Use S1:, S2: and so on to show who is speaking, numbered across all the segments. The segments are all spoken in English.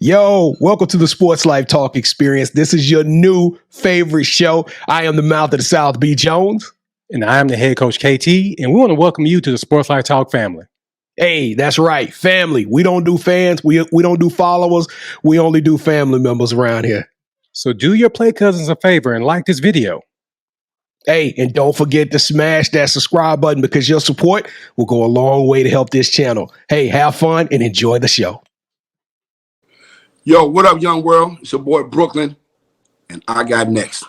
S1: Yo, welcome to the Sports Life Talk experience. This is your new favorite show. I am the mouth of the South, B. Jones.
S2: And I am the head coach, KT, and we want to welcome you to the Sports Life Talk family.
S1: Hey, that's right, family. We don't do fans. We don't do followers. We only do family members around here.
S2: So do your play cousins a favor and like this video.
S1: Hey, and don't forget to smash that subscribe button because your support will go a long way to help this channel. Hey, have fun and enjoy the show.
S3: Yo, what up, young world? It's your boy Brooklyn, and I got next.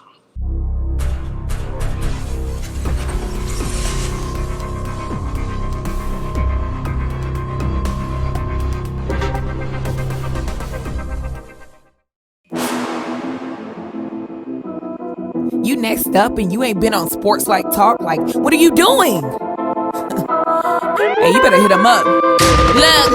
S4: You next up and you ain't been on Sports Like Talk. Like, what are you doing? Hey, you better hit them up. Look,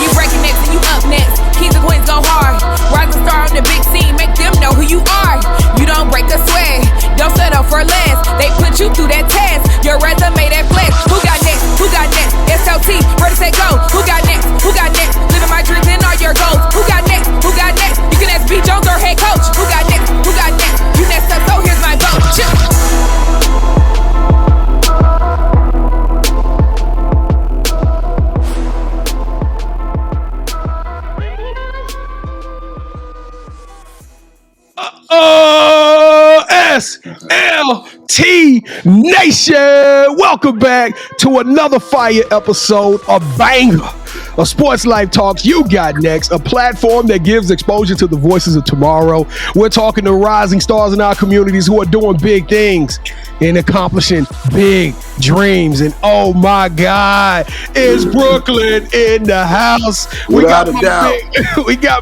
S4: you breaking next and you up next. Kings and queens go hard. Rising star on the big scene, make them know who you are. You don't break a sweat, don't settle for less. They put you through that test, your resume that flex. Who got next? Who got next? SLT, ready, set, go. Who got next? Who got next? Living my dreams and all your goals. Who got next? Who got next? You can ask B. Jones or head coach. Who got next? Who got next? You next up, so here's my vote. Chill.
S1: SLT Nation, welcome back to another fire episode, a banger of Sports Life Talks. You got next, a platform that gives exposure to the voices of tomorrow. We're talking to rising stars in our communities who are doing big things and accomplishing big dreams. And oh my God, it's Brooklyn in the house. We got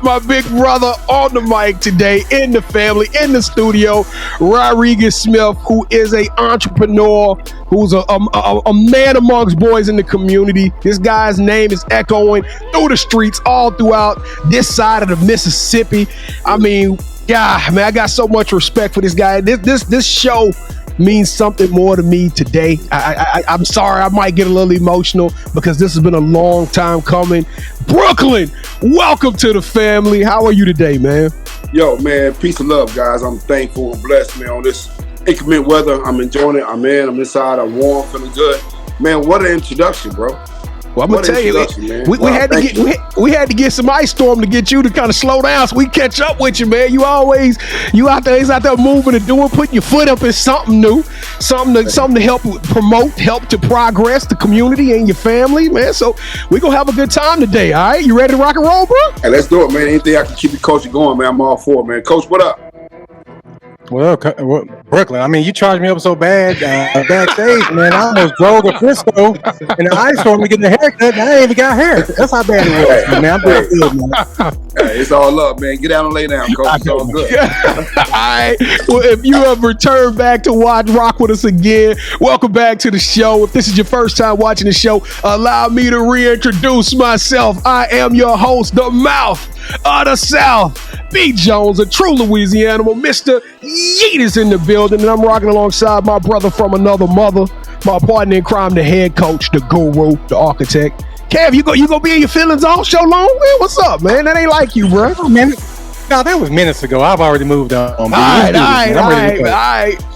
S1: my big brother on the mic today, in the family, in the studio, Rodregius Smith, who is an entrepreneur, who's a man amongst boys in the community. This guy's name is echoing through the streets all throughout this side of the Mississippi. I mean, God, man, I got so much respect for this guy. This show means something more to me today. I'm sorry, I might get a little emotional because this has been a long time coming. Brooklyn, welcome to the family. How are you today, man?
S3: Yo, man, peace and love, guys. I'm thankful and blessed, man, on this inclement weather. I'm enjoying it. I'm inside. I'm warm, feeling good. Man, what an introduction, bro.
S1: Well, I'm gonna tell you, we had to get some ice storm to get you to kind of slow down so we catch up with you, man. You out there moving and doing, putting your foot up in something new, something to help promote, help to progress the community and your family, man. So we're gonna have a good time today. All right, you ready to rock and roll, bro?
S3: Hey, let's do it, man. Anything I can keep the coach going, man. I'm all for it, man. Coach, what up?
S2: Well, Brooklyn, I mean, you charged me up so bad backstage, man. I almost drove to Frisco in the ice storm to get the haircut, and I ain't even got hair. That's how bad it was, man. I'm doing good, man.
S3: Hey, it's all up, man. Get down and lay down, coach. It's all good.
S1: All right. Well, if you have returned back to rock with us again, welcome back to the show. If this is your first time watching the show, allow me to reintroduce myself. I am your host, the mouth of the South, B. Jones, a true Louisiana, Mr. Yeet is in the building, and I'm rocking alongside my brother from another mother, my partner in crime, the head coach, the guru, the architect. Kev, you gonna be in your feelings all show long, man? What's up, man? That ain't like you, bro.
S2: Oh, man. No, that was minutes ago. I've already moved on. All
S1: right.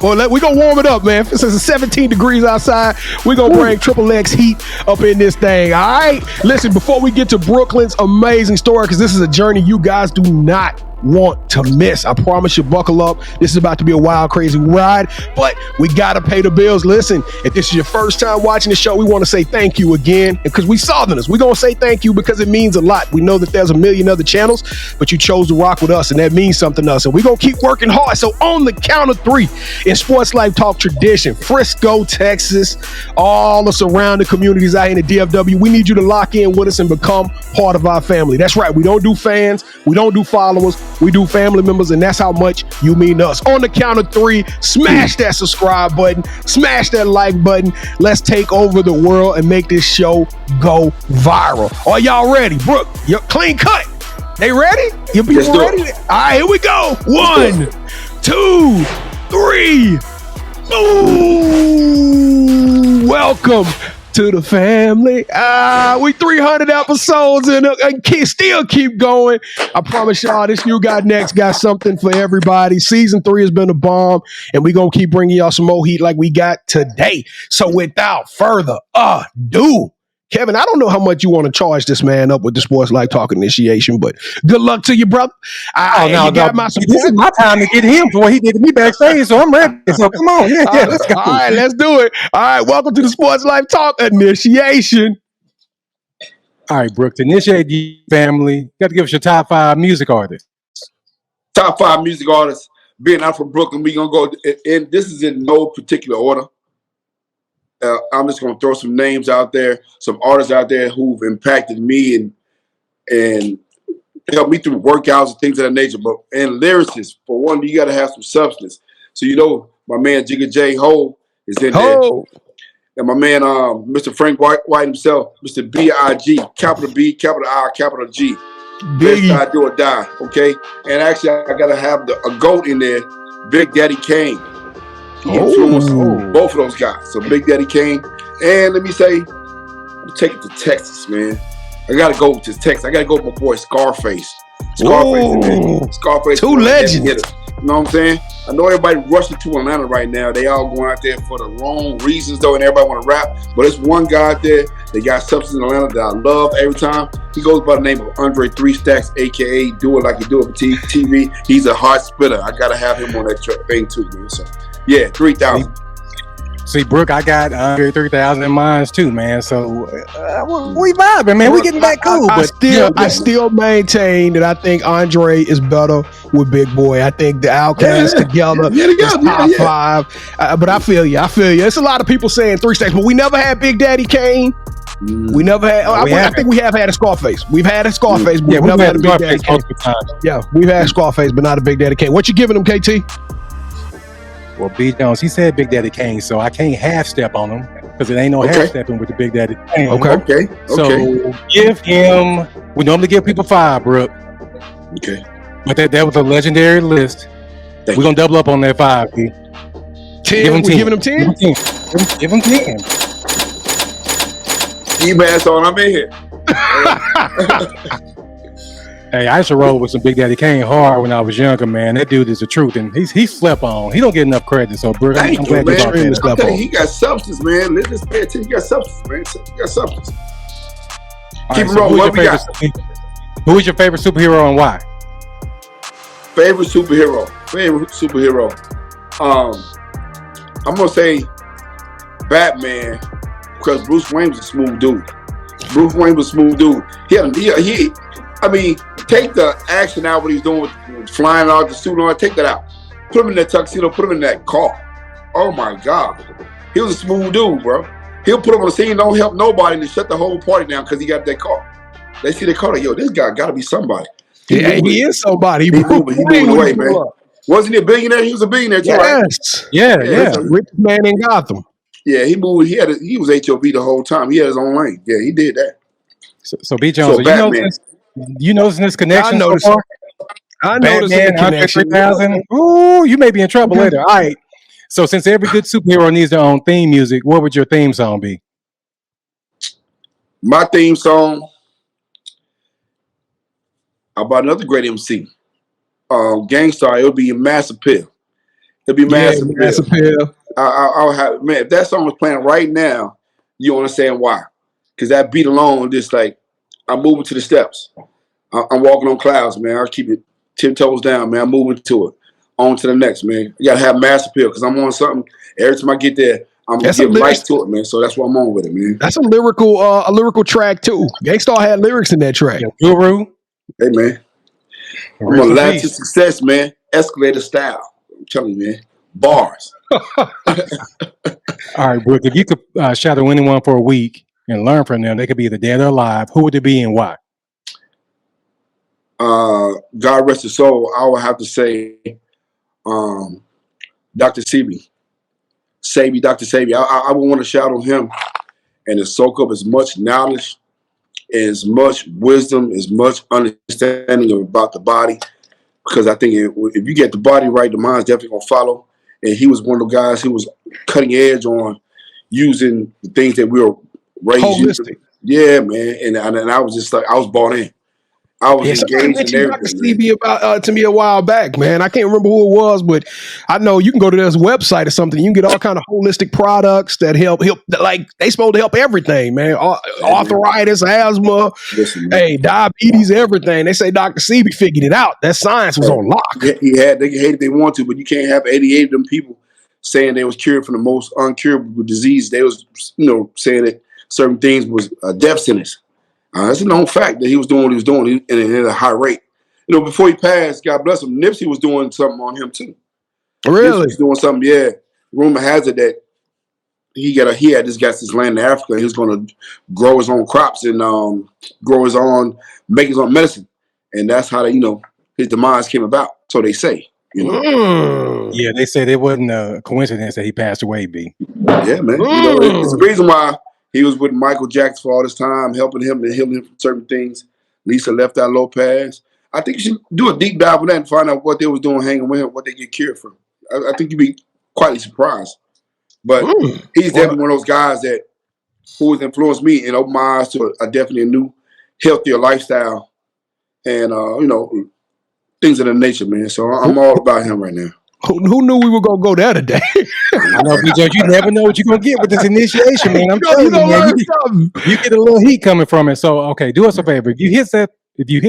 S1: Well, we're going to warm it up, man. Since it's 17 degrees outside, we're going to bring triple X heat up in this thing, all right? Listen, before we get to Brooklyn's amazing story, because this is a journey you guys do not want to miss. I promise you, buckle up. This is about to be a wild, crazy ride, but we got to pay the bills. Listen, if this is your first time watching the show, we want to say thank you again, because we Southerners, we're going to say thank you because it means a lot. We know that there's a million other channels, but you chose to rock with us, and that means something to us, and we're going to keep working hard. So on the count of three, in Sports Life Talk tradition, Frisco, Texas, all the surrounding communities out here in the DFW, we need you to lock in with us and become part of our family. That's right. We don't do fans. We don't do followers. We do family members, and that's how much you mean to us. On the count of three, smash that subscribe button, smash that like button. Let's take over the world and make this show go viral. Are y'all ready? Brooke, you're clean cut. They ready? You people ready? All right, here we go. 1, 2, 3. Ooh, welcome to the family. We 300 episodes and still keep going. I promise y'all, this You Got Next got something for everybody. Season 3 has been a bomb, and we're going to keep bringing y'all some more heat like we got today. So without further ado, Kevin, I don't know how much you want to charge this man up with the Sportslifetalk Initiation, but good luck to you, brother.
S2: This is my time to get him for what he did to me backstage, so I'm ready. So come on, let's go.
S1: All right, let's do it. All right, welcome to the Sportslifetalk Initiation.
S2: All right, Brooke, to initiate the family, you got to give us your top 5 music artists.
S3: Top 5 music artists. Being out from Brooklyn, we're going to go, and this is in no particular order. I'm just going to throw some names out there, some artists out there who've impacted me and helped me through workouts and things of that nature. But and lyricists, for one, you got to have some substance. So my man Jigga J Ho is in there, and my man Mr. Frank White himself, Mr. B.I.G. capital B, capital I, capital G. Best I do or die. Okay, and actually I got to have a GOAT in there, Big Daddy Kane. He influenced both of those guys. So Big Daddy Kane. And let me say, I'm taking it to Texas, man. I got to go to Texas. I got to go with my boy Scarface. Scarface.
S1: Two legends.
S3: You know what I'm saying? I know everybody rushing to Atlanta right now. They all going out there for the wrong reasons, though, and everybody want to rap. But there's one guy out there that got substance in Atlanta that I love every time. He goes by the name of Andre 3 Stacks, a.k.a. Do It Like You Do It for TV. He's a hard spitter. I got to have him on that thing, too, man. So, yeah, 3,000.
S2: See, Brooke, I got Andre 3,000 in mine too, man. So we vibing, man. We getting back cool.
S1: I still maintain that I think Andre is better with Big Boy. I think the Outcasts together is top 5. But I feel you. It's a lot of people saying 3 Stacks, but we never had Big Daddy Kane. We never had. I think we have had a Scarface. We've had a Scarface, but we've never had a Big Daddy Kane. Yeah, we've had Scarface, but not a Big Daddy Kane. What you giving him, KT?
S2: Well, B. Jones, he said Big Daddy Kane, so I can't half step on him because it ain't no half stepping with the Big Daddy Kane.
S3: Okay.
S2: So give him. We normally give people 5, Brooke.
S3: Okay.
S2: But that was a legendary list. We're gonna double up on that 5, B.
S1: 10. We giving him 10?
S2: Give him 10.
S3: E-Man's on. I'm in here.
S2: Hey, I used to roll with some Big Daddy Kane hard when I was younger, man. That dude is the truth, and he slept on. He don't get enough credit, so Brooke, I'm glad you brought that up.
S3: He got substance, man. Let's just pay attention. He got substance, man. He got substance. Keep it rolling. What we got?
S2: Who is your favorite superhero and why?
S3: Favorite superhero. I'm gonna say Batman because Bruce Wayne was a smooth dude. Take the action out what he's doing with flying out the suit on. Take that out. Put him in that tuxedo. Put him in that car. Oh my God, he was a smooth dude, bro. He'll put him on the scene, don't help nobody, and shut the whole party down because he got that car. They see the car, like, yo, this guy got to be somebody.
S1: He is somebody.
S3: He moved away, man. Wasn't he a billionaire? He was a billionaire too, right?
S2: Yeah.
S1: Richest man in Gotham.
S3: Yeah, he moved. He was HOV the whole time. He had his own lane. Yeah, he did that.
S2: So B. Jones, you noticing this connection? I noticed the connection. 3,000. Ooh, you may be in trouble later. All right. So since every good superhero needs their own theme music, what would your theme song be?
S3: My theme song about another great MC, Gangstar. It'll be Massive Pill. Massive Pill. I'll have, man. If that song was playing right now, you understand why? Because that beat alone, just like I'm moving to the steps. I'm walking on clouds, man. I'll keep it 10 toes down, man. I'm moving to it. On to the next, man. You gotta have Massive Pill because I'm on something. Every time I get there, I'm gonna give life to it, man. So that's why I'm on with it, man.
S1: That's a lyrical track too. Gangstar had lyrics in that track.
S2: Yeah, Guru.
S3: Hey, man. I'm gonna laugh to success, man. Escalator style. I'm telling you, man. Bars.
S2: All right, Brooke. If you could shadow anyone for a week and learn from them, they could be either dead or alive. Who would it be and why?
S3: God rest his soul. I would have to say, Dr. Sebi. Dr. Sebi. I would want to shadow him and to soak up as much knowledge, as much wisdom, as much understanding about the body. Because I think if you get the body right, the mind's definitely gonna follow. And he was one of the guys who was cutting edge on using the things that we were raise you.
S1: Holistic.
S3: Yeah, man. And I was just like, I was bought in. I was
S1: Somebody
S3: engaged in
S1: mentioned Dr.
S3: everything, man.
S1: CB about to me a while back, man. I can't remember who it was, but I know you can go to this website or something. You can get all kind of holistic products that help. Like they supposed to help everything, man. Arthritis, asthma, diabetes, everything. They say Dr. CB figured it out. That science was on lock.
S3: They hate if they want to, but you can't have 88 of them people saying they was cured from the most uncurable disease. They was, saying that certain things was a death sentence. It's a known fact that he was doing what he was doing and at a high rate. Before he passed, God bless him, Nipsey was doing something on him too.
S1: Really?
S3: Nipsey was doing something, yeah. Rumor has it that he had this land in Africa. He was going to grow his own crops and make his own medicine. And that's how his demise came about. So they say,
S2: Yeah, they said it wasn't a coincidence that he passed away, B.
S3: Yeah, man. It's the reason why he was with Michael Jackson for all this time, helping him and healing him from certain things. Lisa left out Lopez. I think you should do a deep dive on that and find out what they was doing hanging with him, what they get cured from. I think you'd be quietly surprised. But he's definitely one of those guys who has influenced me and opened my eyes to a definitely a new, healthier lifestyle and, things of that nature, man. So I'm all about him right now.
S1: Who knew we were going to go there today?
S2: I know, BJ, you never know what you're going to get with this initiation, man. I'm telling you, man, you get a little heat coming from it. So, okay, do us a favor. If you hit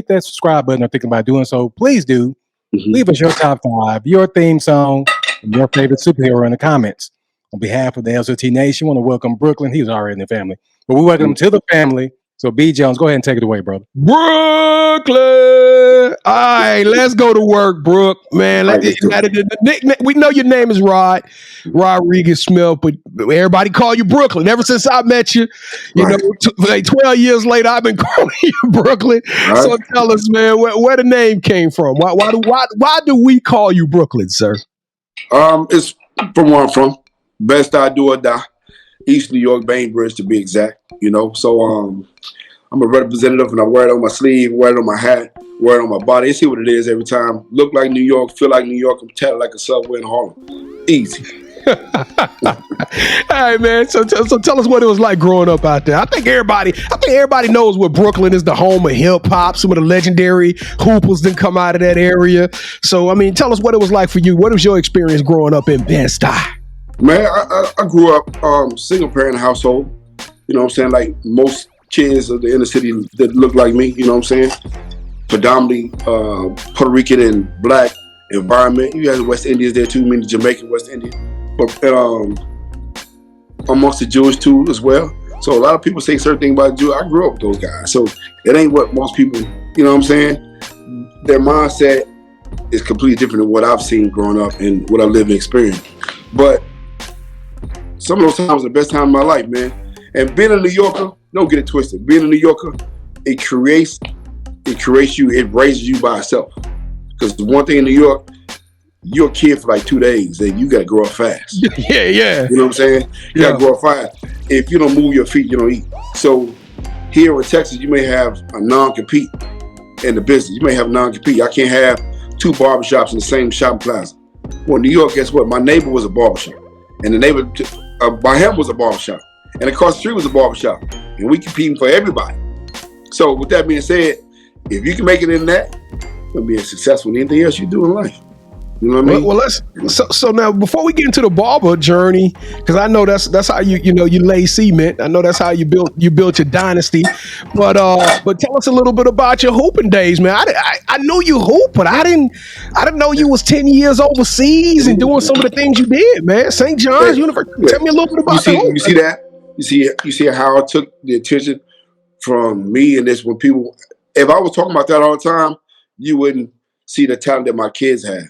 S2: that subscribe button or thinking about doing so, please do. Leave us your top 5, your theme song, and your favorite superhero in the comments. On behalf of the SLT Nation, I want to welcome Brooklyn. He's already in the family. But we welcome him to the family. So, B. Jones, go ahead and take it away, brother.
S1: Brooklyn! All right, let's go to work, Brooke. Man, we know your name is Rodregius Smith, but everybody call you Brooklyn. Ever since I met you, 12 years later, I've been calling you Brooklyn. Right. So tell us, man, where the name came from. Why do we call you Brooklyn, sir?
S3: It's from where I'm from. Best I do or die. East New York, Bainbridge to be exact. So I'm a representative and I wear it on my sleeve, wear it on my hat, wear it on my body. You see what it is every time. Look like New York, feel like New York. I'm tatted like a subway in Harlem. Easy.
S1: All right, man. So tell us what it was like growing up out there. I think everybody knows what Brooklyn is, the home of hip hop. Some of the legendary hoopers didn't come out of that area. So tell us what it was like for you. What was your experience growing up in Bed-Stuy?
S3: Man, I grew up single parent household. You know what I'm saying? Like most kids of the inner city that look like me, you know what I'm saying? Predominantly Puerto Rican and black environment. You have West Indians there too, meaning Jamaican, West Indian. But amongst the Jewish too as well. So a lot of people say certain things about Jew. I grew up with those guys. So it ain't what most people, you know what I'm saying? Their mindset is completely different than what I've seen growing up and what I've lived and experienced. But some of those times are the best time of my life, man. And being a New Yorker, don't get it twisted. Being a New Yorker, it creates you, it raises you by itself. Because the one thing in New York, you're a kid for like 2 days, and you gotta grow up fast.
S1: Yeah.
S3: You know what I'm saying? You gotta grow up fast. If you don't move your feet, you don't eat. So here in Texas, you may have a non-compete in the business. You may have a non-compete. I can't have 2 barbershops in the same shopping plaza. Well, New York, guess what? My neighbor was a barbershop. And the neighbor by him was a barbershop. And across the street was a barbershop. And we competing for everybody. So with that being said, if you can make it in that, you'll be as successful in anything else you do in life. You know what I mean?
S1: Well, so now before we get into the barber journey, because I know that's how you lay cement. I know that's how you built your dynasty. But tell us a little bit about your hooping days, man. I knew you hoop, but I didn't know you was 10 years overseas and doing some of the things you did, man. St. John's University. Tell me a little bit about that.
S3: You see that? You see how I took the attention from me and this when people. If I was talking about that all the time, you wouldn't see the talent that my kids have.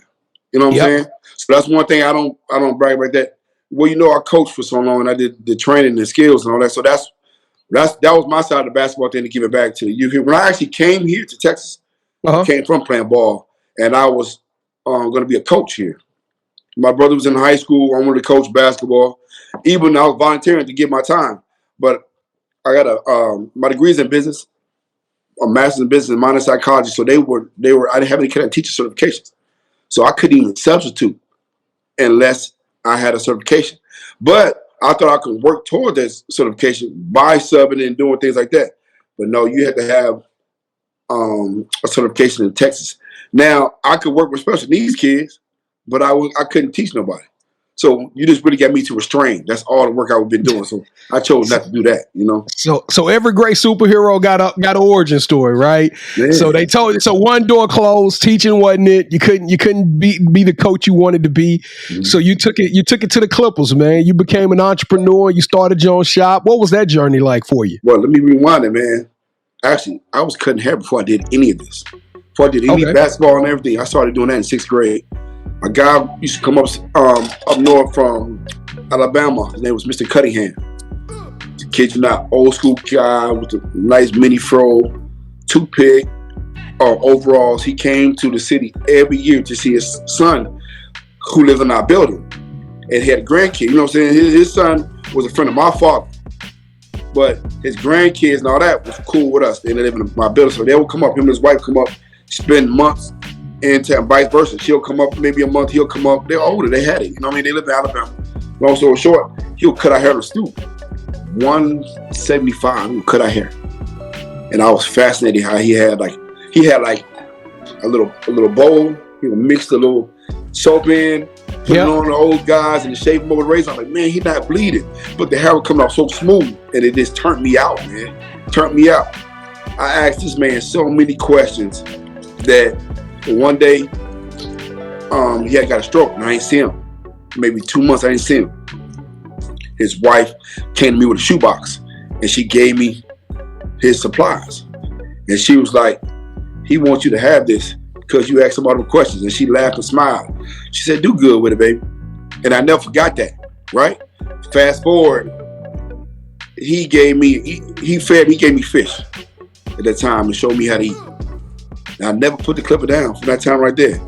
S3: You know what I'm saying? So that's one thing I don't brag about that. Well, I coached for so long and I did the training and skills and all that. So that was my side of the basketball thing to give it back to you. When I actually came here to Texas, I came from playing ball and I was going to be a coach here. My brother was in high school. I wanted to coach basketball. Even I was volunteering to give my time. But I got my degrees in business, a master's in business and minor in psychology. So I didn't have any kind of teacher certifications. So I couldn't even substitute unless I had a certification. But I thought I could work toward that certification by subbing and doing things like that. But no, you had to have a certification in Texas. Now, I could work with special needs kids, but I couldn't teach nobody. So you just really got me to restrain. That's all the work I've been doing. So I chose not to do that, you know.
S1: So every great superhero got an origin story, right? Yeah. So they told you. So one door closed, teaching wasn't it. You couldn't be the coach you wanted to be. Mm-hmm. So you took it to the Clippers, man. You became an entrepreneur. You started your own shop. What was that journey like for you?
S3: Well, let me rewind it, man. Actually, I was cutting hair before I did any of this. Before I did any basketball and everything, I started doing that in 6th grade. A guy used to come up north from Alabama. His name was Mr. Cunningham. Kid you not, old school guy with a nice mini fro, toothpick, overalls. He came to the city every year to see his son, who lives in our building, and he had a grandkid. You know what I'm saying? His son was a friend of my father, but his grandkids and all that was cool with us. They live in my building, so they would come up. Him and his wife come up, spend months. And vice versa. She'll come up maybe a month, he'll come up. They're older, they had it. You know what I mean? They live in Alabama. Long story short, he'll cut our hair in the stoop. 175, he'll cut our hair. And I was fascinated how he had like a little bowl. He would mix the little soap in, put it on the old guys and shave him over the razor. I'm like, man, he's not bleeding. But the hair would come out so smooth, and it just turned me out, man. Turned me out. I asked this man so many questions that one day, he had got a stroke, and I ain't seen him. Maybe 2 months, I didn't see him. His wife came to me with a shoebox, and she gave me his supplies. And she was like, he wants you to have this because you asked him all them questions. And she laughed and smiled. She said, do good with it, baby. And I never forgot that, right? Fast forward, he gave me fish at that time and showed me how to eat. I never put the clipper down from that time right there.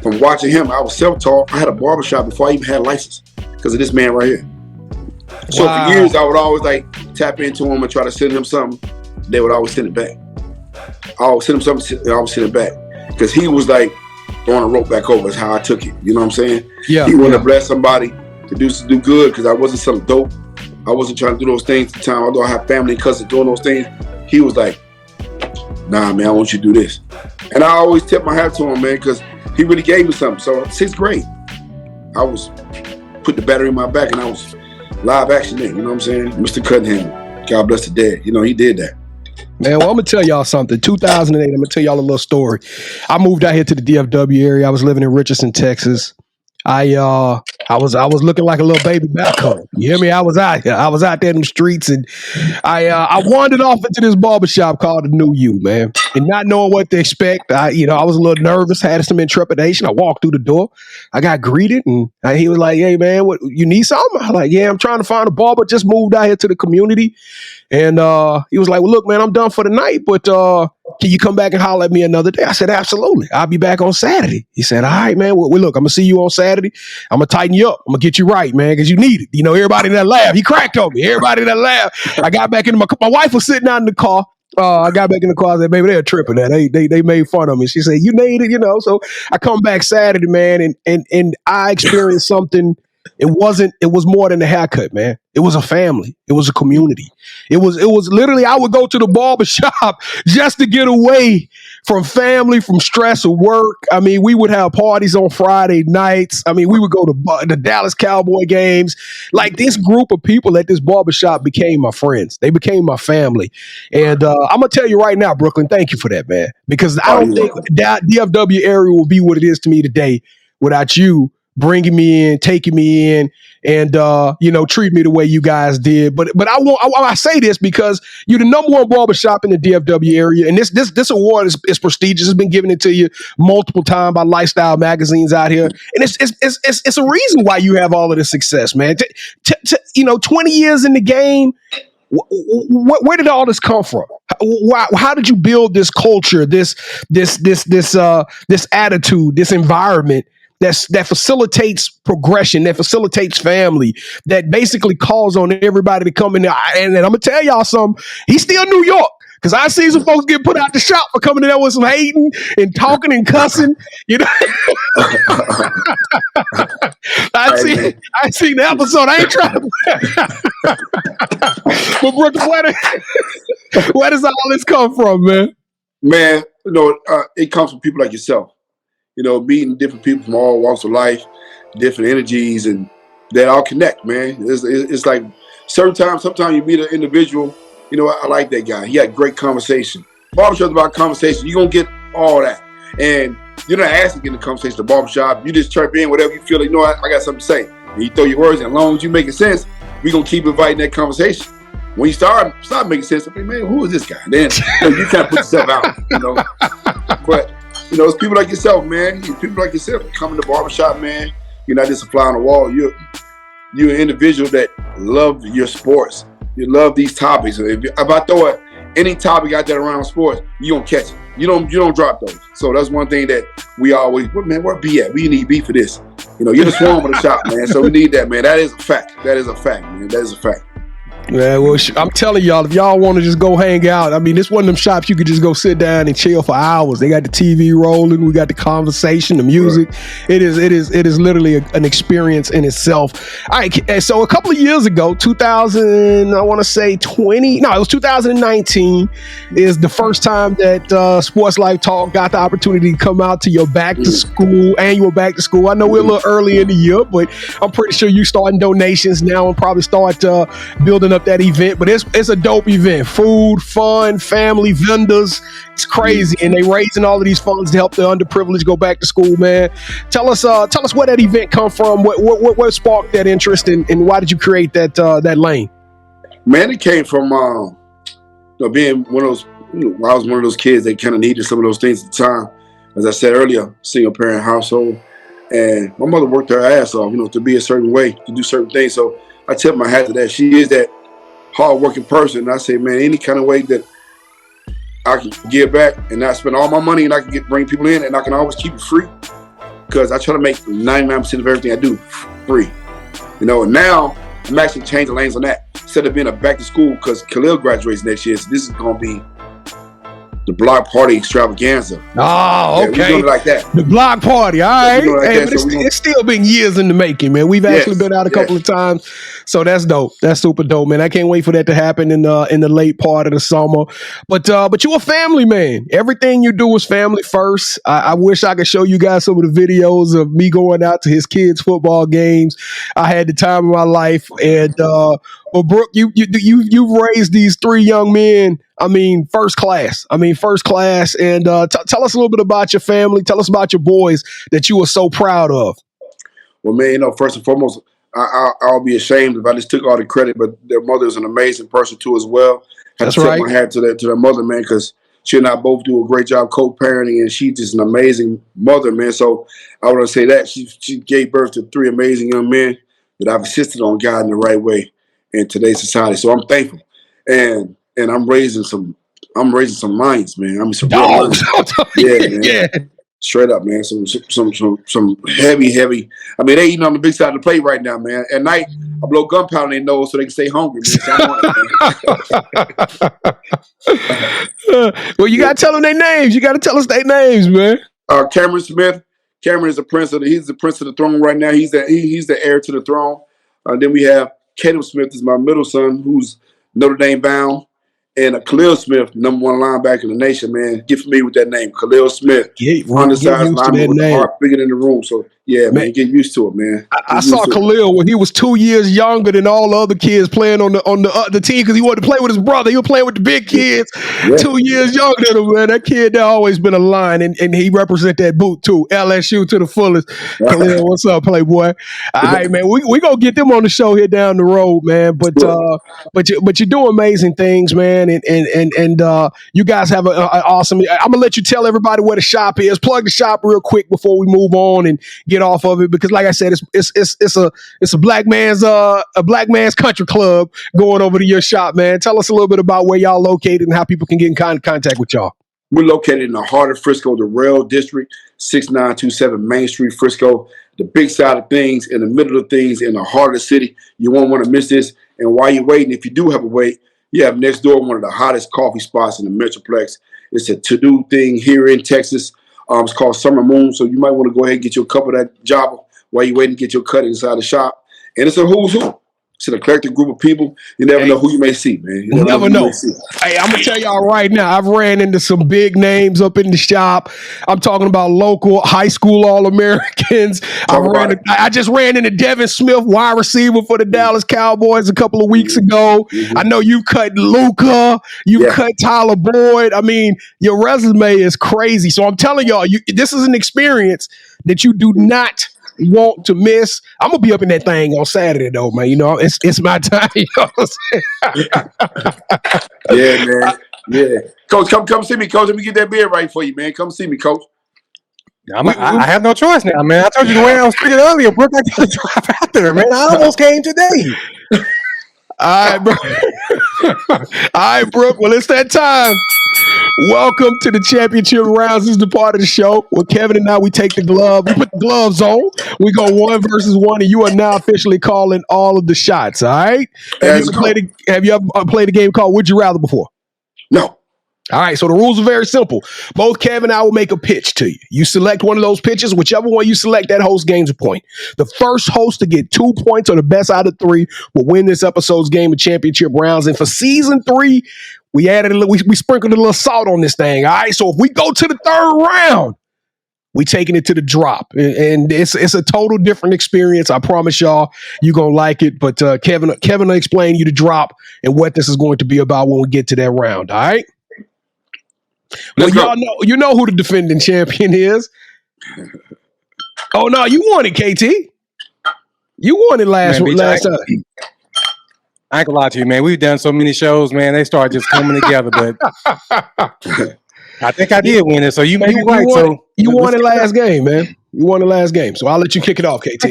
S3: From watching him, I was self-taught. I had a barbershop before I even had a license because of this man right here. So for years, I would always like tap into him and try to send him something. They would always send it back. I always send him something, I always send it back. Because he was like throwing a rope back over is how I took it. You know what I'm saying? Yeah. He wanted to bless somebody to do good because I wasn't selling dope. I wasn't trying to do those things at the time. Although I have family and cousins doing those things, he was like, nah, man, I want you to do this. And I always tip my hat to him, man, because he really gave me something. So 6th grade, I was put the battery in my back and I was live action there. You know what I'm saying? Mr. Cunningham, God bless the dead. You know, he did that.
S1: Man, well, I'm going to tell y'all something. 2008, I'm going to tell y'all a little story. I moved out here to the DFW area. I was living in Richardson, Texas. I was looking like a little baby back home. You hear me? I was out here. I was out there in the streets, and I wandered off into this barbershop called the New You, man. And not knowing what to expect, I was a little nervous, had some intrepidation. I walked through the door. I got greeted, and he was like, "Hey, man, what you need something?" I was like, "Yeah, I'm trying to find a barber. Just moved out here to the community." And he was like, "Well, look, man, I'm done for the night, but can you come back and holler at me another day?" I said, "Absolutely. I'll be back on Saturday." He said, "All right, man. Well, look, I'm going to see you on Saturday. I'm going to tighten you up. I'm going to get you right, man, because you need it." You know, everybody that laughed, he cracked on me. Everybody that laughed. I got back into my wife was sitting out in the car. I got back in the car. I said, "Baby, they're tripping. They made fun of me." She said, "You need it, you know." So I come back Saturday, man, and I experienced something. It was more than a haircut, man. It was a family. It was a community. It was literally, I would go to the barbershop just to get away from family, from stress of work. I mean, we would have parties on Friday nights. I mean, we would go to the Dallas Cowboy games. Like, this group of people at this barbershop became my friends. They became my family. And I'm going to tell you right now, Brooklyn, thank you for that, man. Because I don't think that DFW area will be what it is to me today without you bringing me in, taking me in, and treat me the way you guys did. But I say this because you're the number one barbershop in the DFW area, and this award is prestigious. It's been given it to you multiple times by lifestyle magazines out here, and it's a reason why you have all of this success, man. 20 years in the game. Where did all this come from? How did you build this culture, this attitude, this environment that facilitates progression, that facilitates family, that basically calls on everybody to come in there? And I'm gonna tell y'all something. He's still New York, Because I see some folks get put out the shop for coming in there with some hating and talking and cussing. You know, I seen the episode. I ain't trying to. But Brooke, where does all this come from, man?
S3: Man, it comes from people like yourself. Meeting different people from all walks of life, different energies, and they all connect, man. It's like sometimes you meet an individual, I like that guy. He had great conversation. Barbershop's about conversation. You're going to get all that. And you're not asking to get in the conversation at the barbershop. You just chirp in whatever you feel like, I got something to say. And you throw your words in. As long as you make sense, we're going to keep inviting that conversation. When you start making sense, I think, man, who is this guy? Then you can't put yourself out, But, it's people like yourself, man. People like yourself come in the barbershop, man. You're not just a fly on the wall. You're an individual that love your sports. You love these topics. If I throw any topic out there around sports, you don't catch it. You don't drop those. So that's one thing that we always, where B at? We need B for this. You're the swarm of the shop, man. So we need that, man. That is a fact. That is a fact, man. That is a fact.
S1: Man, well, I'm telling y'all, if y'all want to just go hang out, I mean, this one of them shops you could just go sit down and chill for hours. They got the TV rolling, we got the conversation, the music. Right. It is literally an experience in itself. All right, so a couple of years ago, it was 2019 is the first time that Sports Life Talk got the opportunity to come out to your annual back to school. I know we're a little early in the year, but I'm pretty sure you starting donations now and probably start building up that event. But it's a dope event. Food, fun, family, vendors. It's crazy, and they raising all of these funds to help the underprivileged go back to school. Man, tell us where that event come from. What sparked that interest, and why did you create that lane?
S3: Man, it came from being one of those. I was one of those kids that kind of needed some of those things at the time. As I said earlier, single parent household, and my mother worked her ass off, to be a certain way, to do certain things. So I tip my hat to that. She is that hard-working person. And I say, man, any kind of way that I can give back and not spend all my money and I can bring people in and I can always keep it free, because I try to make 99% of everything I do free. And now I'm actually changing lanes on that. Instead of being a back to school, because Khalil graduates next year, so this is going to be the block party extravaganza.
S1: Oh, okay.
S3: We're doing it like that.
S1: The block party, all right. It's still been years in the making, man. We've actually been out a couple of times, so that's dope. That's super dope, man. I can't wait for that to happen in the late part of the summer. But you're a family man. Everything you do is family first. I wish I could show you guys some of the videos of me going out to his kids' football games. I had the time of my life, and well, Brooke, you've raised these three young men. I mean, first class. And tell us a little bit about your family. Tell us about your boys that you were so proud of.
S3: Well, man, first and foremost, I'll be ashamed if I just took all the credit, but their mother is an amazing person too as well.
S1: That's right.
S3: My hat to their mother, man, because she and I both do a great job co-parenting, and she's just an amazing mother, man. So I want to say that she gave birth to three amazing young men that I've assisted on guiding the right way in today's society. So I'm thankful, and I'm raising some minds, man. I mean, some dogs. Yeah, man. Yeah. Straight up, man. Some heavy. I mean, they eating on the big side of the plate right now, man. At night, I blow gunpowder in their nose so they can stay hungry, man.
S1: Well, you gotta tell them their names. You gotta tell us their names, man.
S3: Cameron Smith. Cameron is he's the prince of the throne right now. He's the heir to the throne. Then we have Caleb Smith is my middle son, who's Notre Dame bound. And Khalil Smith, #1 linebacker in the nation, man. Get familiar with that name, Khalil Smith. Undersized linebacker with the heart bigger than the room. So, yeah, man, get used to it, man.
S1: I saw Khalil when he was 2 years younger than all the other kids playing on the team, because he wanted to play with his brother. He was playing with the big kids, 2 years younger than him, man. That kid there always been a lion, and he represent that boot too. LSU to the fullest. Khalil, what's up, Playboy? All right, man. We gonna get them on the show here down the road, man. But you do amazing things, man. And you guys have an awesome. I'm gonna let you tell everybody where the shop is. Plug the shop real quick before we move on and get off of it, because, like I said, it's a black man's country club going over to your shop, man. Tell us a little bit about where y'all located and how people can get in contact with y'all.
S3: We're located in the heart of Frisco, the Rail District, 6927 Main Street, Frisco. The big side of things, in the middle of things, in the heart of the city. You won't want to miss this. And while you're waiting, if you do have a wait, You have next door one of the hottest coffee spots in the Metroplex. It's a to-do thing here in Texas. It's called Summer Moon, so you might want to go ahead and get you a cup of that Java while you're waiting to get your cut inside the shop. And it's a who's who. It's an eclectic group of people. You never know who you may see, man. You
S1: never know. Hey, I'm going to tell y'all right now, I've ran into some big names up in the shop. I'm talking about local high school All-Americans. I just ran into Devin Smith, wide receiver for the Dallas Cowboys a couple of weeks ago. I know you've cut Luka. You've cut Tyler Boyd. I mean, your resume is crazy. So I'm telling y'all, this is an experience that you do not want to miss. I'm gonna be up in that thing on Saturday though, man. You know, it's my time. You know what I'm saying?
S3: Yeah, man. Yeah, Coach, come see me, Coach. Let me get that beer right for you, man. Come see me, Coach.
S2: I have no choice now, man. I told you the way I was speaking earlier, Brooke. I got to drive out there, man. I almost came today.
S1: All right, bro. All right, Brooke. Well, it's that time. Welcome to the championship rounds. This is the part of the show where Kevin and I, we take the glove, we put the gloves on. We go 1 versus 1, and you are now officially calling all of the shots. All right. Have you ever played a game called Would You Rather before?
S3: No.
S1: All right, so the rules are very simple. Both Kevin and I will make a pitch to you. You select one of those pitches. Whichever one you select, that host gains a point. The first host to get 2 points or the best out of 3 will win this episode's game of championship rounds. And for season 3, we added we sprinkled a little salt on this thing. All right, so if we go to the 3rd round, we taking it to the drop. And it's a total different experience. I promise y'all, you're going to like it. But Kevin will explain you the drop and what this is going to be about when we get to that round. All right? Well, y'all know, you know who the defending champion is. Oh no, you won it, KT. You won it last time.
S2: I ain't gonna lie to you, man. We've done so many shows, man. They start just coming together, but I think I did win it. So you may be right.
S1: You won it last game, man. You won the last game. So I'll let you kick it off, KT.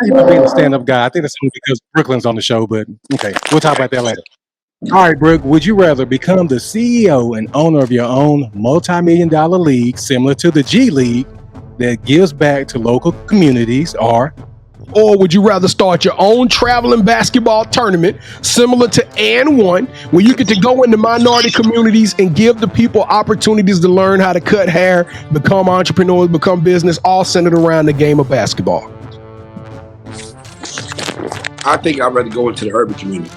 S2: You might be a stand-up guy. I think that's only because Brooklyn's on the show, but okay, we'll talk about that later. All right, Brooke, would you rather become the CEO and owner of your own multi-million-dollar league similar to the G League that gives back to local communities, or
S1: would you rather start your own traveling basketball tournament similar to &1 where you get to go into minority communities and give the people opportunities to learn how to cut hair, become entrepreneurs, become business, all centered around the game of basketball?
S3: I think I'd rather go into the urban community.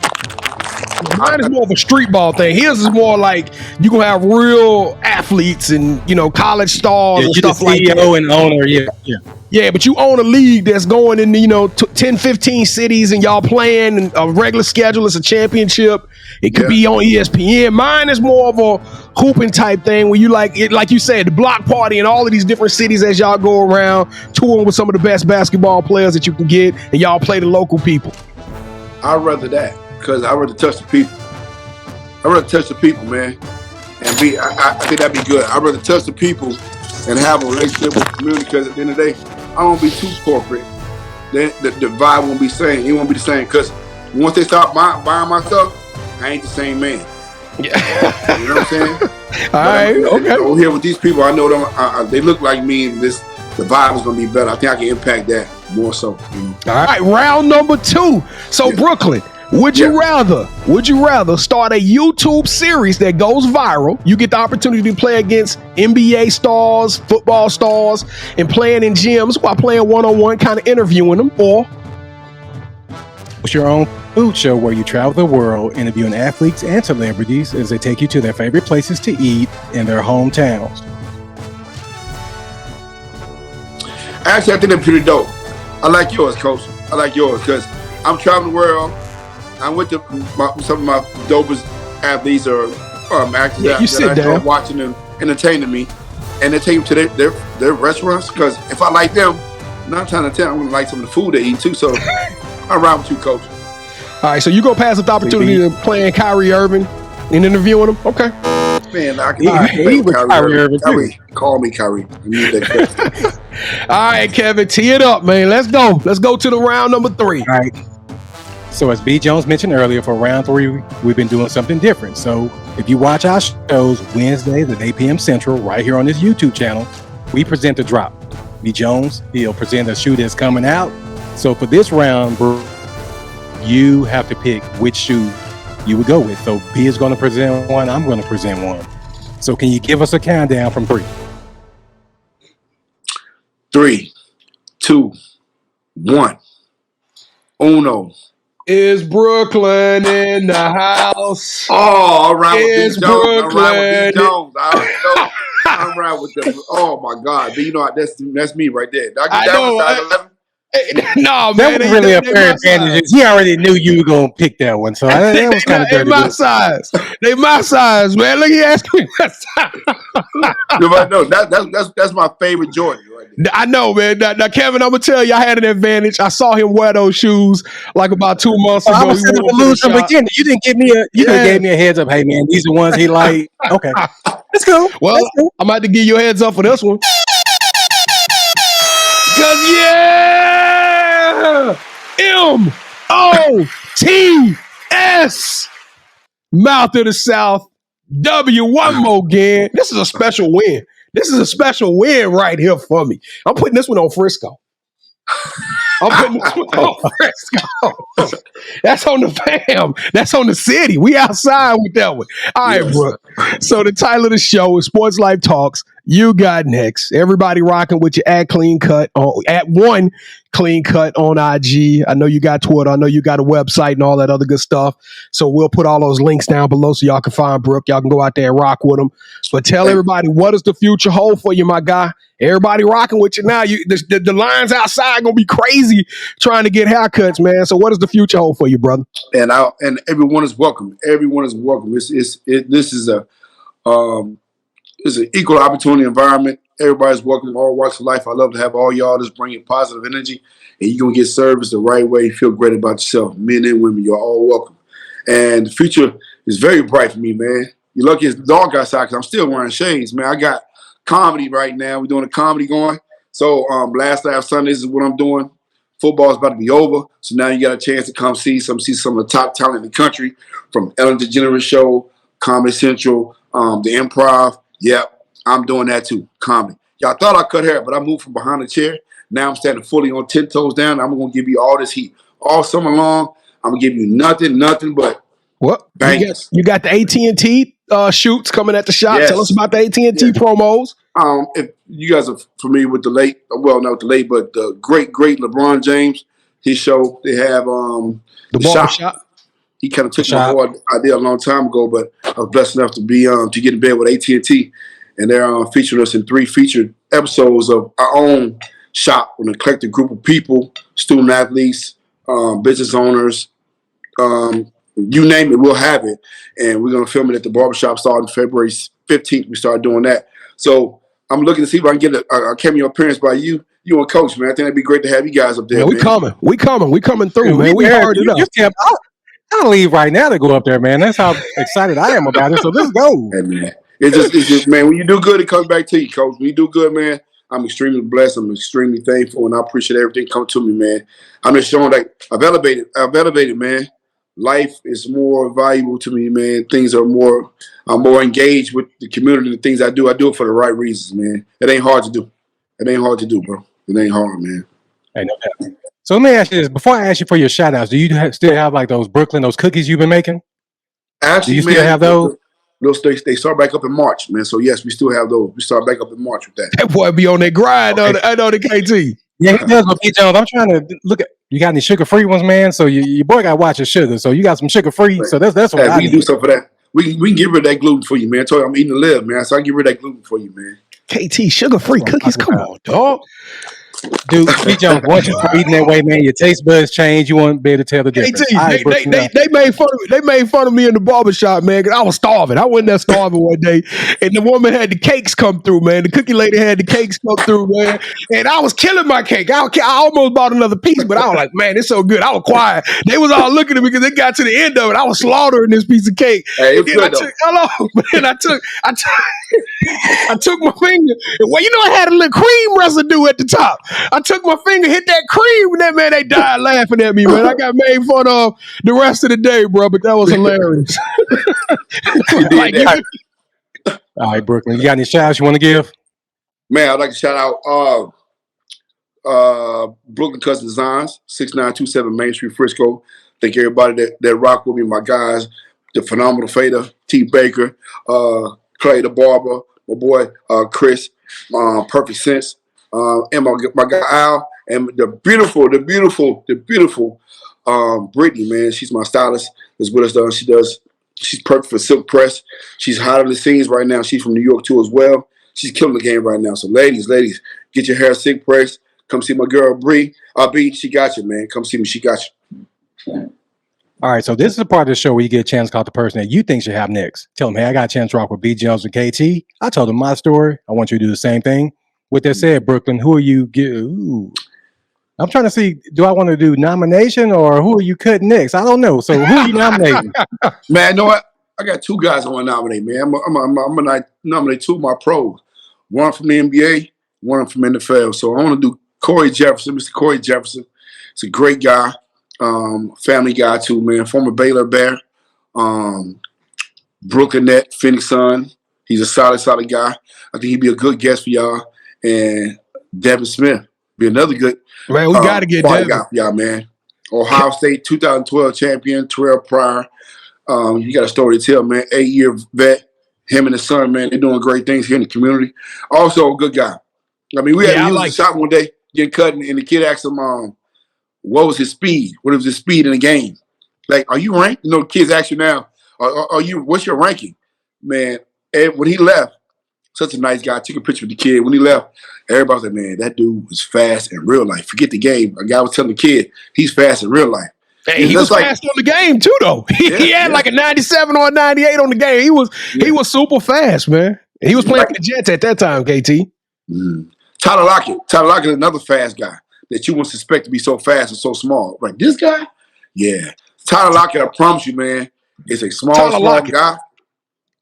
S1: Mine is more of a street ball thing. His is more like you gonna have real athletes and college stars and stuff like that.
S2: CEO and owner,
S1: yeah. But you own a league that's going in 10, 15 cities, and y'all playing and a regular schedule. It's a championship. It could be on ESPN. Mine is more of a hooping type thing where you like you said, the block party in all of these different cities as y'all go around touring with some of the best basketball players that you can get, and y'all play the local people.
S3: I'd rather that. Because I'd rather touch the people. I'd rather touch the people, man. And I think that'd be good. I'd rather touch the people and have a relationship with the community, because at the end of the day, I don't want to be too corporate. Then the vibe won't be the same. It won't be the same, because once they start buying my stuff, I ain't the same man. Yeah. You know what I'm saying?
S1: All right, okay.
S3: Over here with these people, I know them. They look like me, and the vibe is going to be better. I think I can impact that more so.
S1: All right, round number 2. So Brooklyn. Would you rather start a YouTube series that goes viral? You get the opportunity to play against NBA stars, football stars, and playing in gyms while playing one-on-one, kind of interviewing them, or
S2: it's your own food show where you travel the world interviewing athletes and celebrities as they take you to their favorite places to eat in their hometowns.
S3: Actually, I think they're pretty dope. I like yours, Coach. I like yours because I'm traveling the world. I went to some of my dopest athletes or actors that I enjoy watching them, entertaining me, and they take them to their restaurants, because if I like them, 9 times out of 10, I'm going to like some of the food they eat too. So I'm around with you, Coach.
S1: All right, so you go pass the opportunity to playing Kyrie Irving and interviewing him? Okay.
S3: Man, I can Kyrie Irving. Call me Kyrie. I need that.
S1: All right, Kevin, tee it up, man. Let's go. Let's go to the round number 3.
S2: All right. So as B. Jones mentioned earlier, for round 3, we've been doing something different. So if you watch our shows Wednesdays at 8 p.m. Central right here on this YouTube channel, we present the drop. B. Jones, he'll present a shoe that's coming out. So for this round, bro, you have to pick which shoe you would go with. So B is going to present one. I'm going to present one. So can you give us a countdown from 3?
S3: 3, 2, 1. Uno.
S1: Is Brooklyn in the house?
S3: Oh, all right with
S1: Is
S3: B. Jones.
S1: Brooklyn?
S3: I'm right with B. Jones. I already know. I'm right with them. Oh my God. But you know that's me right there. Did I get that one? Size 11?
S1: No,
S2: That
S1: man.
S2: was really a fair advantage. He already knew you were going to pick that one. So that was kind of dirty.
S1: They my size. They my size, man. Look, he asked me what size.
S3: No, that's my favorite Jordan right there.
S1: I know, man. Now, Kevin, I'm going to tell you, I had an advantage. I saw him wear those shoes like about 2 months ago.
S2: I was set up to lose from the beginning. You didn't give me gave me a heads up. Hey, man, these are ones he like. Okay. Let's go.
S1: Well, I'm about to give you a heads up for this one. Because, yeah, MOTS, Mouth of the South, W, one more again. This is a special win. This is a special win right here for me. I'm putting this one on Frisco. I'm putting this one on Frisco. That's on the fam. That's on the city. We outside with that one. All right, yes, bro. So the title of the show is Sports Life Talks. You got next. Everybody rocking with your @Clean Cut on @1 Clean Cut on IG. I know you got Twitter. I know you got a website and all that other good stuff. So we'll put all those links down below so y'all can find Brooke. Y'all can go out there and rock with them. But tell everybody, what does the future hold for you, my guy? Everybody rocking with you now. The lines outside gonna be crazy trying to get haircuts, man. So what does the future hold for you, brother?
S3: And everyone is welcome. Everyone is welcome. This is it's an equal opportunity environment. Everybody's welcome, all walks of life. I love to have all y'all just bringing positive energy, and you're going to get service the right way. You feel great about yourself. Men and women, you're all welcome. And the future is very bright for me, man. You're lucky it's dark outside because I'm still wearing shades, man. I got comedy right now. We're doing a comedy going. So last Sundays is what I'm doing. Football is about to be over. So now you got a chance to come see some of the top talent in the country, from Ellen DeGeneres Show, Comedy Central, the Improv. Yep, I'm doing that too, comedy. Y'all thought I cut hair, but I moved from behind the chair. Now I'm standing fully on 10 toes down. I'm going to give you all this heat. All summer long, I'm going to give you nothing but
S1: what?
S3: bangers.
S1: You got the AT&T shoots coming at the shop. Yes. Tell us about the AT&T promos.
S3: If you guys are familiar with the great LeBron James, his show, they have the
S1: barbershop.
S3: He kind of took my whole idea a long time ago, but I was blessed enough to be to get in bed with AT&T, and they're featuring us in 3 featured episodes of our own shop, an eclectic group of people, student athletes, business owners, you name it, we'll have it, and we're gonna film it at the barbershop starting February 15th. We start doing that, so I'm looking to see if I can get a cameo appearance by you and Coach, man. I think that'd be great to have you guys up there.
S1: Man, we coming through, man. We hard it up.
S2: I'll leave right now to go up there, man. That's how excited I am about it. So let's go.
S3: Hey, man. It's just, man, when you do good, it comes back to you, Coach. When you do good, man, I'm extremely blessed. I'm extremely thankful, and I appreciate everything come to me, man. I'm just showing that I've elevated, man. Life is more valuable to me, man. I'm more engaged with the community and the things I do. I do it for the right reasons, man. It ain't hard to do. It ain't hard to do, bro. It ain't hard, man.
S2: I know that. So let me ask you this. Before I ask you for your shout-outs, do you still have like those cookies you've been making?
S3: Actually,
S2: do you still have those?
S3: They start back up in March, man. So, yes, we still have those. We start back up in March with that.
S1: That boy be on that grind. I know the KT.
S2: Yeah, he does. But P. Jones, I'm trying to look at, you got any sugar-free ones, man? So your boy got to watch his sugar. So you got some sugar-free. Right. So that's what
S3: we can do something for that. We can get rid of that gluten for you, man. I told you I'm eating the live, man. So I can get rid of that gluten for you, man.
S1: KT, sugar-free cookies. Come on, dog.
S2: Dude, P. Jones, once you start eating that way, man, your taste buds change. You won't be able to tell the difference.
S1: They made fun of me in the barbershop, man, because I was starving. I went there starving one day, and the woman had the cakes come through, man. The cookie lady had the cakes come through, man, and I was killing my cake. I almost bought another piece, but I was like, man, it's so good. I was quiet. They was all looking at me because they got to the end of it. I was slaughtering this piece of cake.
S3: Hey, I
S1: took my finger. Well, you know, I had a little cream residue at the top. I took my finger, hit that cream, and that man, they died laughing at me, man. I got made fun of the rest of the day, bro, but that was hilarious.
S2: All right, Brooklyn, you got any shout-outs you want to give?
S3: Man, I'd like to shout out Brooklyn Cuts Designs, 6927 Main Street, Frisco. Thank everybody that rock with me, my guys. the phenomenal Fader, T. Baker, Clay the Barber, my boy Chris, Perfect Sense, and my guy Al, and the beautiful Brittany, man. She's my stylist. Is with us. She's perfect for silk press. She's hot on the scenes right now. She's from New York too as well. She's killing the game right now. So ladies, get your hair silk pressed. Come see my girl Bree. B, she got you, man. Come see me. She got you.
S2: All right, so this is the part of the show where you get a chance to call the person that you think should have next. Tell them, hey, I got a chance to rock with B. Jones and KT. I told them my story. I want you to do the same thing. With that said, Brooklyn, who are you? I'm trying to see, do I want to do nomination or who are you cutting next? I don't know. So who are you nominating?
S3: Man, you know what? I got two guys I want to nominate, man. I'm going to nominate two of my pros. One from the NBA, one from NFL. So I want to do Corey Jefferson, Mr. Corey Jefferson. He's a great guy. Family guy too, man. Former Baylor Bear, Brooklyn Net, Phoenix Sun. He's a solid guy. I think he'd be a good guest for y'all. And Devin Smith be another good.
S1: Man, we got to get Devin.
S3: Guy for y'all, man. Ohio State 2012 champion, Terrell Pryor. You got a story to tell, man. 8-year vet. Him and his son, man, they're doing great things here in the community. Also a good guy. I mean, he was a shot one day getting cut, and the kid asked him, what was his speed? What was his speed in the game? Like, are you ranked? You know, kids ask you now, what's your ranking? Man, and when he left, such a nice guy, took a picture with the kid. When he left, everybody was like, man, that dude was fast in real life. Forget the game. A guy was telling the kid, he's fast in real life.
S1: Hey, he was fast on the game too, though. He had like a 97 or a 98 on the game. He was super fast, man. He was playing for the Jets at that time, KT.
S3: Tyler Lockett is another fast guy that you wouldn't suspect to be so fast and so small. Like, this guy? Yeah. Tyler Lockett, I promise you, man, is a small guy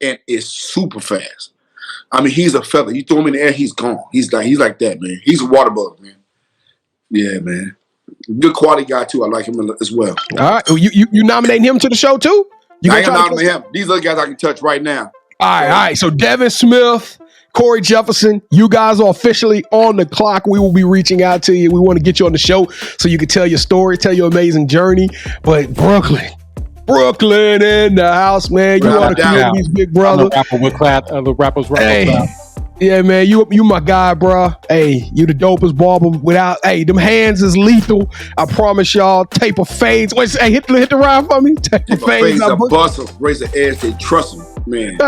S3: and is super fast. I mean, he's a feather. You throw him in the air, he's gone. He's like that, man. He's a water bug, man. Yeah, man. Good quality guy, too. I like him as well.
S1: All right. You nominating him to the show, too?
S3: I ain't nominating him. These other guys I can touch right now.
S1: All right. So Devin Smith, Corey Jefferson, you guys are officially on the clock. We will be reaching out to you. We want to get you on the show so you can tell your story, tell your amazing journey. But Brooklyn in the house, man. You are the community's big brother. Hey, yeah, man. You my guy, bro. Hey, you the dopest barber without. Hey, them hands is lethal. I promise y'all. Taper fades. Wait, hey, hit the rhyme for me. Taper fades.
S3: I bust them. Razor edge. They trust them. Man,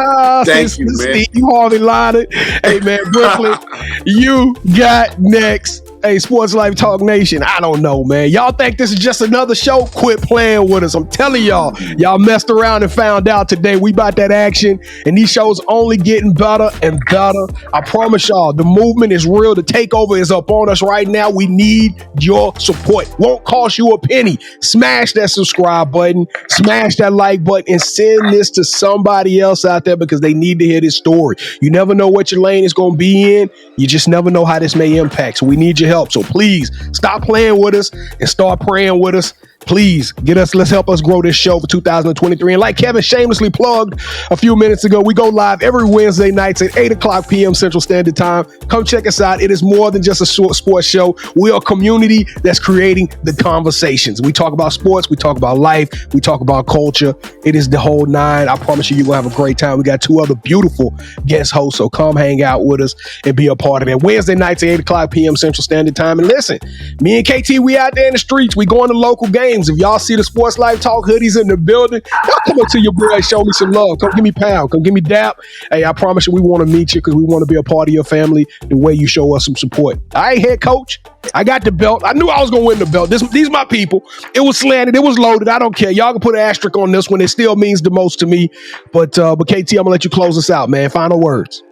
S3: thank you, man.
S1: You hardly lied it. Hey, man, Brooklyn, you got next. Hey, Sports Life Talk Nation. I don't know, man. Y'all think this is just another show? Quit playing with us. I'm telling y'all messed around and found out today. We about that action, and these shows only getting better and better. I promise y'all, the movement is real. The takeover is up on us right now. We need your support. Won't cost you a penny. Smash that subscribe button, smash that like button, and send this to somebody else out there because they need to hear this story. You never know what your lane is going to be in. You just never know how this may impact. So we need your help. So please stop playing with us and start praying with us. Please let's help us grow this show for 2023. And like Kevin shamelessly plugged a few minutes ago, we go live every Wednesday nights at 8:00 p.m. Central Standard Time. Come check us out. It is more than just a sports show. We are a community that's creating the conversations. We talk about sports. We talk about life. We talk about culture. It is the whole nine. I promise you're going to have a great time. We got two other beautiful guest hosts, so come hang out with us and be a part of that. Wednesday nights at 8:00 p.m. Central Standard Time. And listen, me and KT, we out there in the streets. We going to local games. If y'all see the Sports Life Talk hoodies in the building, y'all come up to your boy, show me some love. Come give me pound. Come give me dap. Hey, I promise you we want to meet you because we want to be a part of your family the way you show us some support. I ain't head coach. I got the belt. I knew I was going to win the belt. These my people. It was slanted. It was loaded. I don't care. Y'all can put an asterisk on this one. It still means the most to me. But KT, I'm going to let you close us out, man. Final words.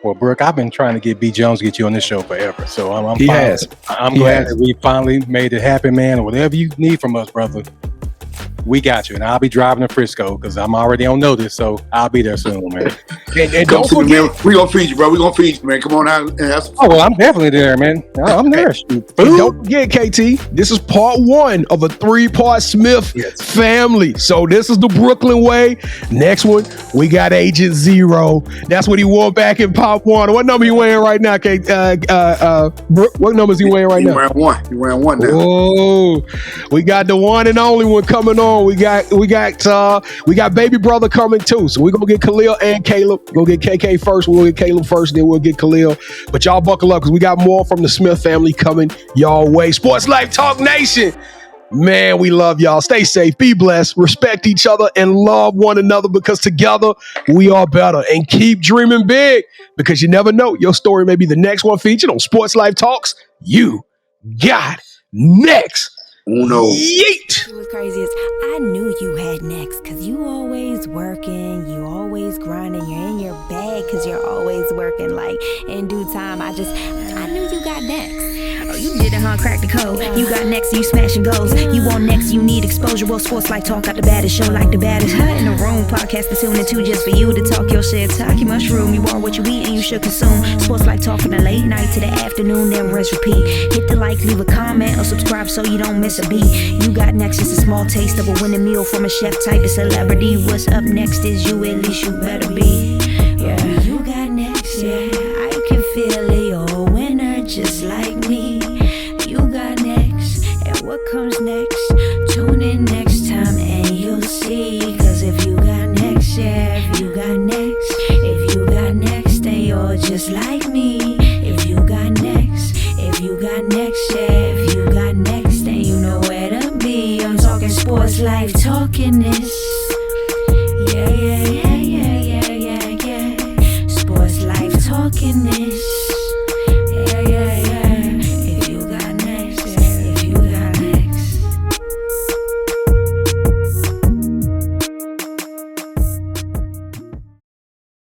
S2: Well, Brooke, I've been trying to get B. Jones to get you on this show forever. So I'm
S1: glad
S2: that we finally made it happen, man. Whatever you need from us, brother, we got you. And I'll be driving to Frisco because I'm already on notice. So I'll be there soon, man.
S3: and don't forget, we're going to feed you, bro. We're going to feed you, man. Come on out and have some.
S2: Oh, well, I'm definitely there, man. I'm there.
S1: Don't forget, KT, this is part one of a 3-part Smith family. So this is the Brooklyn way. Next one, we got Agent Zero. That's what he wore back in Pop One. What number you wearing right now, KT? Brooke, what number is he wearing right now?
S3: He wearing one now.
S1: Oh, we got the one and only one coming on on. We got baby brother coming too. So we're gonna get Khalil and Caleb. We're gonna get KK first. We'll get Caleb first, then we'll get Khalil. But y'all buckle up because we got more from the Smith family coming y'all way. Sports Life Talk Nation. Man, we love y'all. Stay safe, be blessed, respect each other, and love one another because together we are better. And keep dreaming big because you never know. Your story may be the next one featured on Sports Life Talks. You got next.
S3: Uno.
S1: Yeet.
S4: It was crazy is I knew you had next because you always working, you always grinding, you're in your bag because you're always working. Like in due time, I knew you got next. Oh, you did it, huh? Crack the code. You got next, you smashing goals. You want next, you need exposure. Well, Sports Like Talk got the baddest show, like the baddest in the room. Podcast to tune into just for you to talk your shit. Talk your mushroom. You are what you eat and you should consume. Sports Like Talk from the late night to the afternoon, then rest repeat. Hit the like, leave a comment, or subscribe so you don't miss a beat. You got next, just a small taste of a winning meal from a chef type of celebrity. What's up next is you, at least you better be. Yeah, you got next, yeah. I can feel it, you're a winner just like me. You got next, and what comes next? Tune in next time and you'll see. Cause if you got next, yeah, if you got next, if you got next, then you're just like me. If you got next, if you got next, yeah, if you got next, then you know where to be. I'm talking Sports Life, talking this. Yeah. Sports Life, talking this.